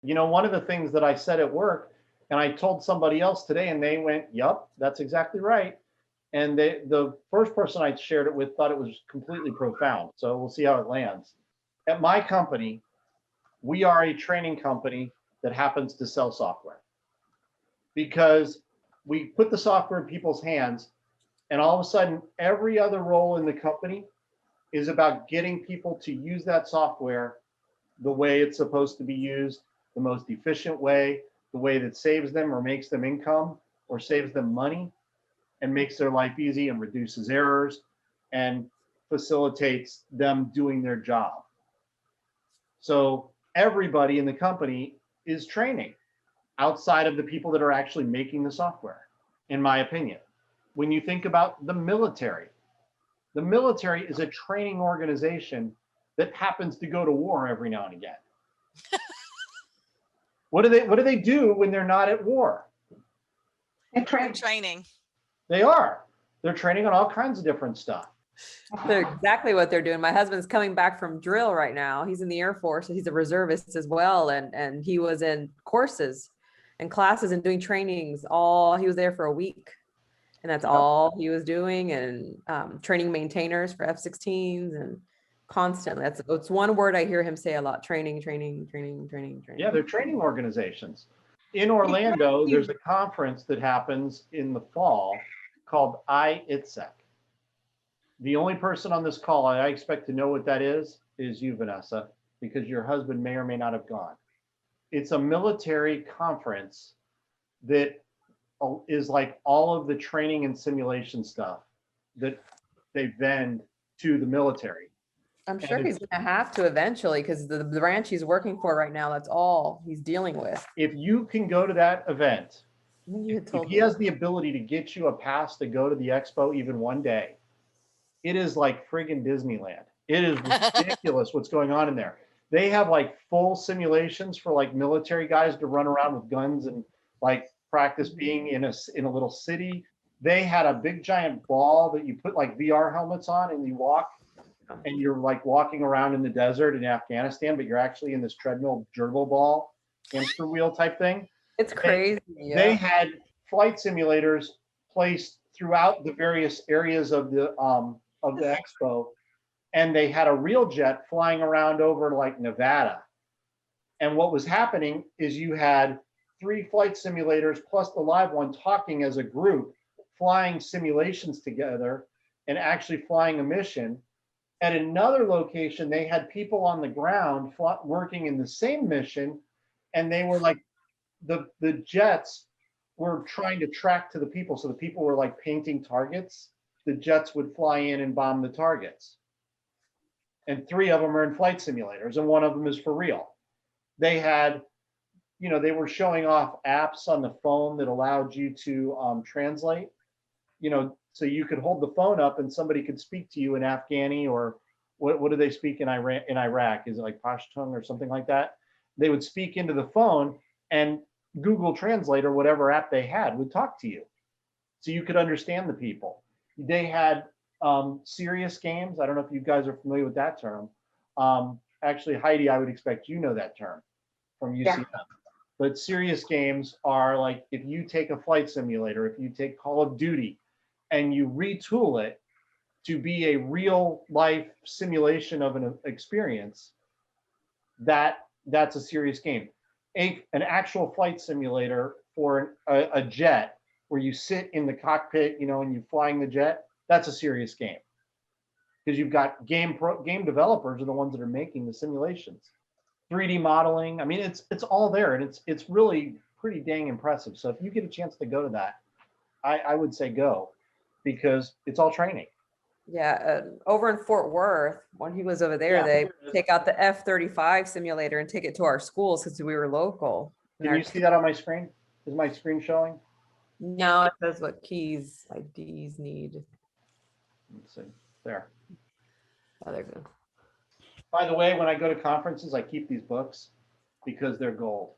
You know, one of the things that I said at work, and I told somebody else today, and they went, "Yup, that's exactly right." And the first person I shared it with thought it was completely profound. So we'll see how it lands. At my company, we are a training company that happens to sell software because we put the software in people's hands, and all of a sudden, every other role in the company is about getting people to use that software the way it's supposed to be used, the most efficient way, the way that saves them or makes them income or saves them money and makes their life easy and reduces errors and facilitates them doing their job. So everybody in the company is training outside of the people that are actually making the software, in my opinion. When you think about the military is a training organization that happens to go to war every now and again. What do they do when they're not at war? Training. They are. They're training on all kinds of different stuff. They're exactly what they're doing. My husband's coming back from drill right now. He's in the Air Force. He's a reservist as well. And he was in courses and classes and doing trainings he was there for a week. And that's all he was doing, and training maintainers for F-16s and constantly. It's one word I hear him say a lot: training. Yeah, they're training organizations. In Orlando, there's a conference that happens in the fall called IITSEC. The only person on this call I expect to know what that is you, Vanessa, because your husband may or may not have gone. It's a military conference that is like all of the training and simulation stuff that they vend to the military. I'm sure he's going to have to eventually, because the branch he's working for right now, that's all he's dealing with. If you can go to that event, if he has the that. ability to get you a pass to go to the expo even one day, it is like friggin' Disneyland. It is ridiculous what's going on in there. They have like full simulations for like military guys to run around with guns and like practice being in a little city. They had a big giant ball that you put like VR helmets on and you walk, and you're like walking around in the desert in Afghanistan, but you're actually in this treadmill gerbil ball hamster wheel type thing. It's crazy. They had flight simulators placed throughout the various areas of the expo, and they had a real jet flying around over like Nevada. And what was happening is you had 3 flight simulators plus the live one talking as a group, flying simulations together and actually flying a mission. At another location, they had people on the ground working in the same mission, and they were like, the jets were trying to track to the people. So the people were like painting targets. The jets would fly in and bomb the targets. And 3 of them are in flight simulators, and 1 of them is for real. They had, they were showing off apps on the phone that allowed you to translate, so you could hold the phone up and somebody could speak to you in Afghani, or what do they speak in Iraq? Is it like Pashtun or something like that? They would speak into the phone, and Google Translate or whatever app they had would talk to you, so you could understand the people. They had serious games. I don't know if you guys are familiar with that term. Actually, Heidi, I would expect you know that term from UCM. Yeah. But serious games are like if you take a flight simulator, if you take Call of Duty, and you retool it to be a real life simulation of an experience, that's a serious game. An actual flight simulator for a jet where you sit in the cockpit, and you're flying the jet, that's a serious game. Because you've got game developers are the ones that are making the simulations. 3D modeling, I mean, it's all there, and it's really pretty dang impressive. So if you get a chance to go to that, I would say go, because it's all training. Yeah, over in Fort Worth, when he was over there, they take out the F-35 simulator and take it to our schools because we were local. Can you see that on my screen? Is my screen showing? No, it says what keys IDs need. Let's see. There. Oh, they're good. By the way, when I go to conferences, I keep these books because they're gold.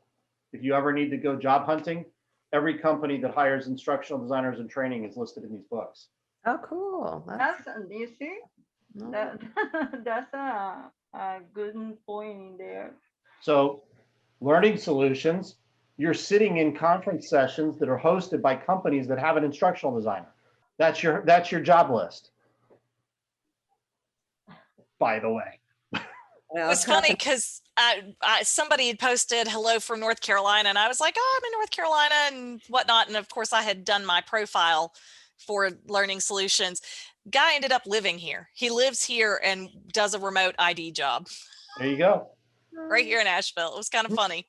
If you ever need to go job hunting, every company that hires instructional designers and training is listed in these books. Oh, cool. You see, that's a good point in there. So Learning Solutions, you're sitting in conference sessions that are hosted by companies that have an instructional designer. That's your job list, by the way. You It know, was funny because somebody had posted hello from North Carolina, and I was like, oh, I'm in North Carolina and whatnot. And of course, I had done my profile for Learning Solutions. Guy ended up living here. He lives here and does a remote ID job There you go. right here in Asheville. It was kind of funny.